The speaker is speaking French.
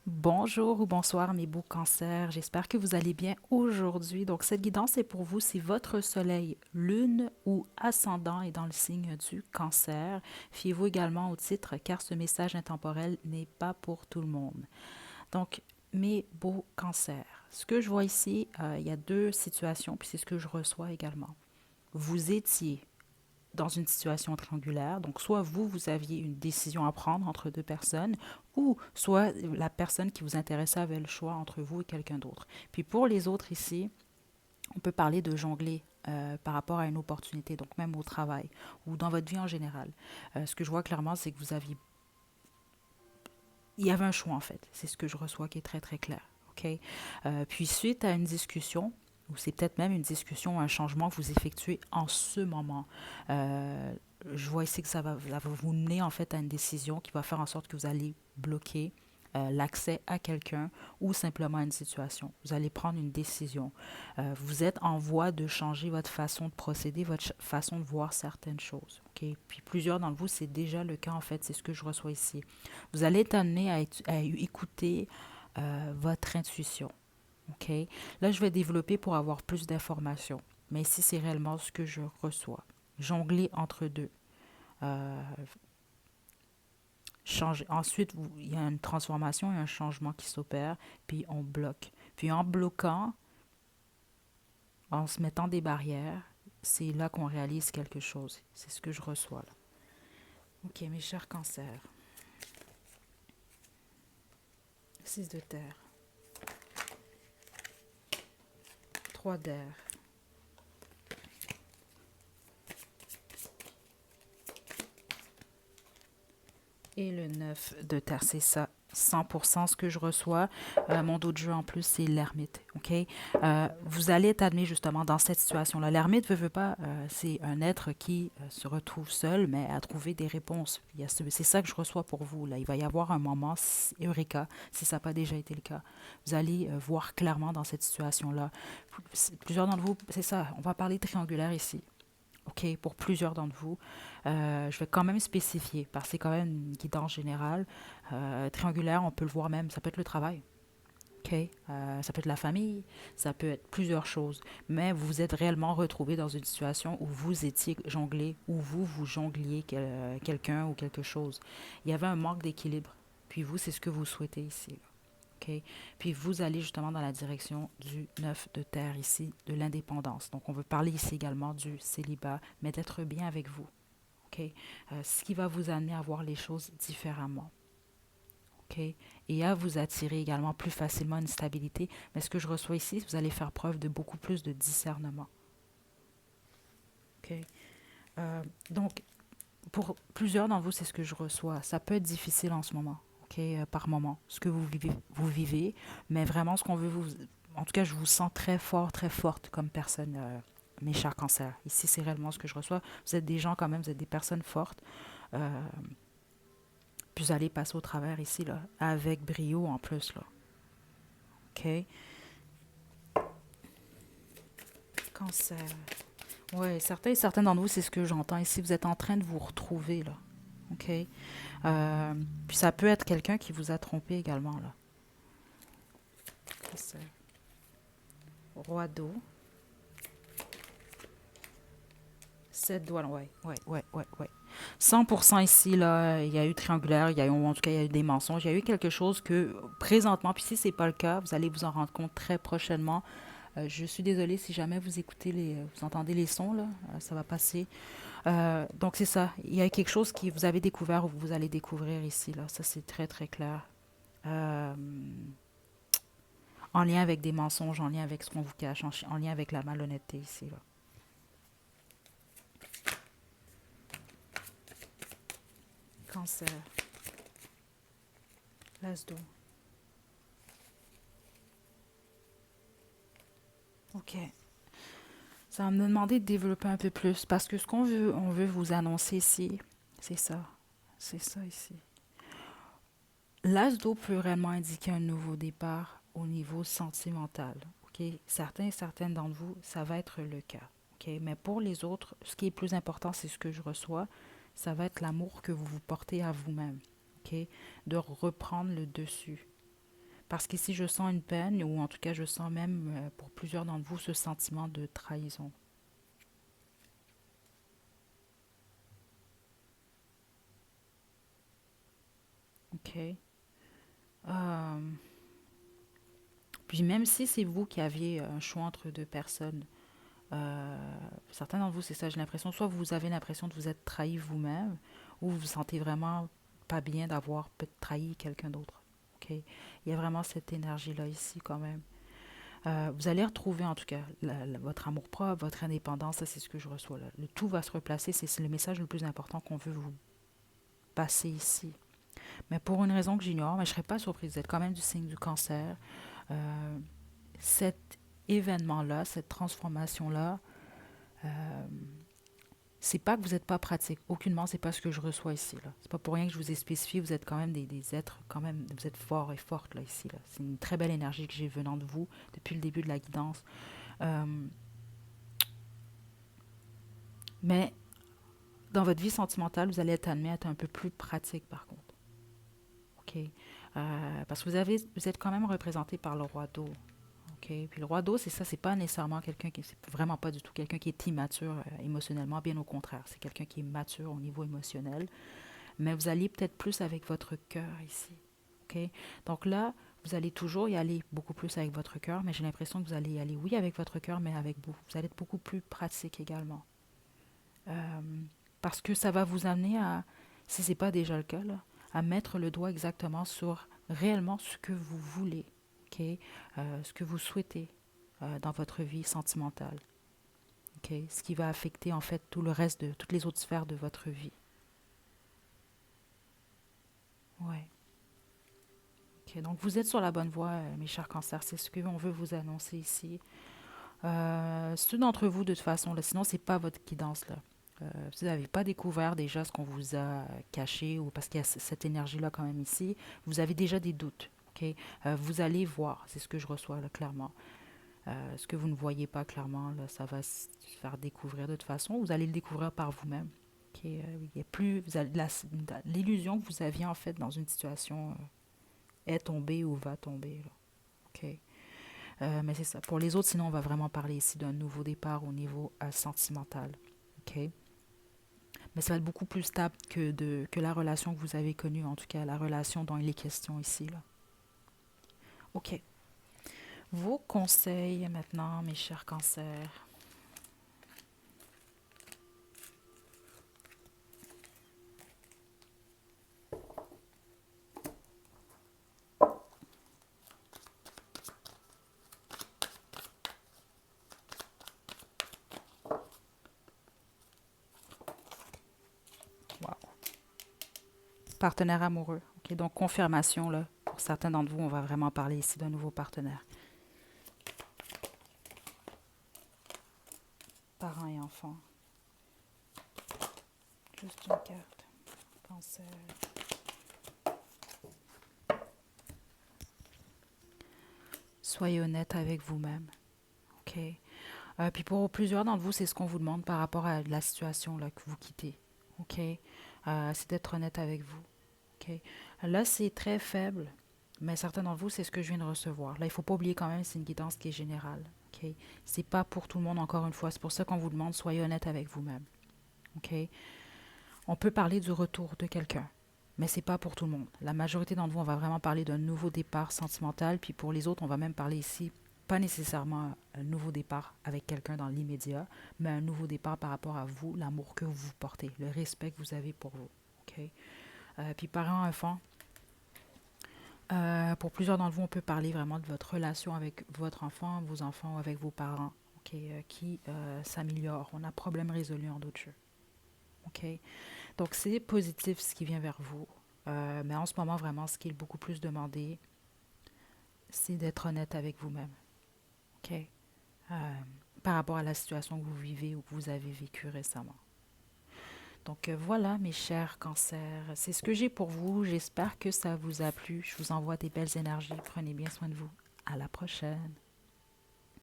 Bonjour ou bonsoir mes beaux cancers, j'espère que vous allez bien aujourd'hui. Donc cette guidance est pour vous si votre soleil, lune ou ascendant est dans le signe du cancer. Fiez-vous également au titre car ce message intemporel n'est pas pour tout le monde. Donc mes beaux cancers, ce que je vois ici, il y a deux situations, puis c'est ce que je reçois également. Vous étiez dans une situation triangulaire. Donc, soit vous, vous aviez une décision à prendre entre deux personnes, ou soit la personne qui vous intéressait avait le choix entre vous et quelqu'un d'autre. Puis pour les autres ici, on peut parler de jongler par rapport à une opportunité, donc même au travail ou dans votre vie en général. Ce que je vois clairement, c'est que vous aviez... Il y avait un choix en fait. C'est ce que je reçois qui est très très clair. OK? Puis suite à une discussion, ou c'est peut-être même une discussion, un changement que vous effectuez en ce moment. Euh, je vois ici que ça va vous mener en fait à une décision qui va faire en sorte que vous allez bloquer l'accès à quelqu'un ou simplement à une situation. Vous allez prendre une décision. Vous êtes en voie de changer votre façon de procéder, votre façon de voir certaines choses. OK? Puis plusieurs d'entre vous, c'est déjà le cas en fait, c'est ce que je reçois ici. Vous allez être amené à écouter votre intuition. OK? Là, je vais développer pour avoir plus d'informations. Mais ici, c'est réellement ce que je reçois. Jongler entre deux. Euh, changer. Ensuite, il y a une transformation et un changement qui s'opère, puis on bloque. Puis en bloquant, en se mettant des barrières, c'est là qu'on réalise quelque chose. C'est ce que je reçois là. OK, mes chers cancers. 6 de terre, 3 d'air, et le 9 de terre, c'est ça. 100% ce que je reçois. Mon dos de jeu en plus, c'est l'ermite. OK? Vous allez être admis justement dans cette situation-là. L'ermite veut pas, c'est un être qui se retrouve seul, mais à trouver des réponses. C'est ça que je reçois pour vous. Là. Il va y avoir un moment, eureka, si ça n'a pas déjà été le cas. Vous allez voir clairement dans cette situation-là. Plusieurs d'entre vous, c'est ça, on va parler triangulaire ici. OK, pour plusieurs d'entre vous. Je vais quand même spécifier, parce que c'est quand même une guidance générale. Triangulaire, on peut le voir même, ça peut être le travail. OK? Ça peut être la famille, ça peut être plusieurs choses. Mais vous vous êtes réellement retrouvé dans une situation où vous étiez jonglé, où vous jongliez quelqu'un ou quelque chose. Il y avait un manque d'équilibre. Puis vous, c'est ce que vous souhaitez ici. OK? Puis vous allez justement dans la direction du 9 de terre ici, de l'indépendance. Donc on veut parler ici également du célibat, mais d'être bien avec vous. OK? Ce qui va vous amener à voir les choses différemment. OK? Et à vous attirer également plus facilement une stabilité. Mais ce que je reçois ici, vous allez faire preuve de beaucoup plus de discernement. OK? Donc, pour plusieurs d'entre vous, c'est ce que je reçois. Ça peut être difficile en ce moment, OK, par moment, ce que vous vivez, mais vraiment ce qu'on veut vous... En tout cas, je vous sens très fort, très forte comme personne, mes chers cancers. Ici, c'est réellement ce que je reçois. Vous êtes des gens quand même, vous êtes des personnes fortes. Euh, Puis vous allez passer au travers ici, là, avec brio en plus, là. OK? Cancer. Ouais, certains d'entre vous, c'est ce que j'entends ici. Vous êtes en train de vous retrouver, là. OK? Puis ça peut être quelqu'un qui vous a trompé également, là. Cancer. Roi d'eau. 7 doigts, ouais. 100% ici, là, il y a eu triangulaire, il y a eu, en tout cas, il y a eu des mensonges. Il y a eu quelque chose que, présentement, puis si c'est pas le cas, vous allez vous en rendre compte très prochainement. Je suis désolée si jamais vous écoutez vous entendez les sons, là, ça va passer. Donc c'est ça, il y a quelque chose qui vous avez découvert ou vous allez découvrir ici, là. Ça, c'est très, très clair. Euh, En lien avec des mensonges, en lien avec ce qu'on vous cache, en lien avec la malhonnêteté ici, là. Cancer, l'as d'eau. OK. Ça va me demander de développer un peu plus parce que ce qu'on veut, on veut vous annoncer ici, c'est ça. C'est ça ici. L'as d'eau peut réellement indiquer un nouveau départ au niveau sentimental. OK? Certains et certaines d'entre vous, ça va être le cas. OK? Mais pour les autres, ce qui est plus important, c'est ce que je reçois, ça va être l'amour que vous vous portez à vous-même. OK? De reprendre le dessus. Parce qu'ici, je sens une peine, ou en tout cas, je sens même, pour plusieurs d'entre vous, ce sentiment de trahison. OK? Euh, Puis même si c'est vous qui aviez un choix entre deux personnes, certains d'entre vous, c'est ça, j'ai l'impression, soit vous avez l'impression de vous être trahi vous-même, ou vous vous sentez vraiment pas bien d'avoir peut-être trahi quelqu'un d'autre. OK? Il y a vraiment cette énergie-là ici quand même. Vous allez retrouver en tout cas votre amour-propre, votre indépendance, ça c'est ce que je reçois là. Le tout va se replacer, c'est le message le plus important qu'on veut vous passer ici. Mais pour une raison que j'ignore, mais je ne serais pas surprise, vous êtes quand même du signe du cancer. Euh, Cet événement-là, cette transformation-là, euh, c'est pas que vous n'êtes pas pratique. Aucunement, c'est pas ce que je reçois ici. Là. C'est pas pour rien que je vous ai spécifié. Vous êtes quand même des êtres, quand même, vous êtes forts et fortes là ici. Là. C'est une très belle énergie que j'ai venant de vous depuis le début de la guidance. Euh, mais dans votre vie sentimentale, vous allez être amené à être un peu plus pratique par contre. OK? Parce que vous êtes quand même représenté par le roi d'eau. OK? Puis le roi d'eau, c'est ça, c'est pas nécessairement quelqu'un qui, c'est vraiment pas du tout quelqu'un qui est immature émotionnellement, bien au contraire. C'est quelqu'un qui est mature au niveau émotionnel. Mais vous allez peut-être plus avec votre cœur ici. OK? Donc là, vous allez toujours y aller beaucoup plus avec votre cœur, mais j'ai l'impression que vous allez y aller, oui, avec votre cœur, mais avec vous. Vous allez être beaucoup plus pratique également. Euh, Parce que ça va vous amener à, si ce n'est pas déjà le cas, là, à mettre le doigt exactement sur réellement ce que vous voulez, ok, ce que vous souhaitez dans votre vie sentimentale, ok, ce qui va affecter en fait tout le reste de toutes les autres sphères de votre vie. Ouais. Ok, donc vous êtes sur la bonne voie, mes chers cancers. C'est ce qu'on veut vous annoncer ici. Ceux d'entre vous, de toute façon, là, sinon, c'est pas votre guidance, là. Vous n'avez pas découvert déjà ce qu'on vous a caché, ou parce qu'il y a cette énergie-là quand même ici, vous avez déjà des doutes. Ok. Vous allez voir, c'est ce que je reçois là, clairement. Ce que vous ne voyez pas clairement, là, ça va se faire découvrir de toute façon. Vous allez le découvrir par vous-même. Ok. Il y a plus, l'illusion que vous aviez en fait dans une situation est tombée ou va tomber. Là. Ok. Mais c'est ça. Pour les autres, sinon, on va vraiment parler ici d'un nouveau départ au niveau sentimental. OK? Mais ça va être beaucoup plus stable que la relation que vous avez connue, en tout cas la relation dont il est question ici. Là. OK. Vos conseils maintenant, mes chers cancers. Wow. Partenaire amoureux. OK, donc confirmation, là. Pour certains d'entre vous, on va vraiment parler ici d'un nouveau partenaire. Parents et enfants. Juste une carte. Cancer. Soyez honnête avec vous-même. OK? Puis pour plusieurs d'entre vous, c'est ce qu'on vous demande par rapport à la situation là, que vous quittez. OK? C'est d'être honnête avec vous. OK? Là, c'est très faible, mais certains d'entre vous, c'est ce que je viens de recevoir. Là, il ne faut pas oublier quand même, c'est une guidance qui est générale. OK? C'est pas pour tout le monde, encore une fois. C'est pour ça qu'on vous demande, soyez honnête avec vous-même. OK? On peut parler du retour de quelqu'un, mais c'est pas pour tout le monde. La majorité d'entre vous, on va vraiment parler d'un nouveau départ sentimental, puis pour les autres, on va même parler ici, pas nécessairement un nouveau départ avec quelqu'un dans l'immédiat, mais un nouveau départ par rapport à vous, l'amour que vous portez, le respect que vous avez pour vous. OK? Puis parents-enfants, pour plusieurs d'entre vous, on peut parler vraiment de votre relation avec votre enfant, vos enfants ou avec vos parents, OK, qui s'améliore. On a problème résolu en d'autres jeux. OK? Donc, c'est positif ce qui vient vers vous. Mais en ce moment, vraiment, ce qui est beaucoup plus demandé, c'est d'être honnête avec vous-même. OK? Par rapport à la situation que vous vivez ou que vous avez vécue récemment. Donc voilà, mes chers cancers, c'est ce que j'ai pour vous. J'espère que ça vous a plu. Je vous envoie des belles énergies. Prenez bien soin de vous. À la prochaine.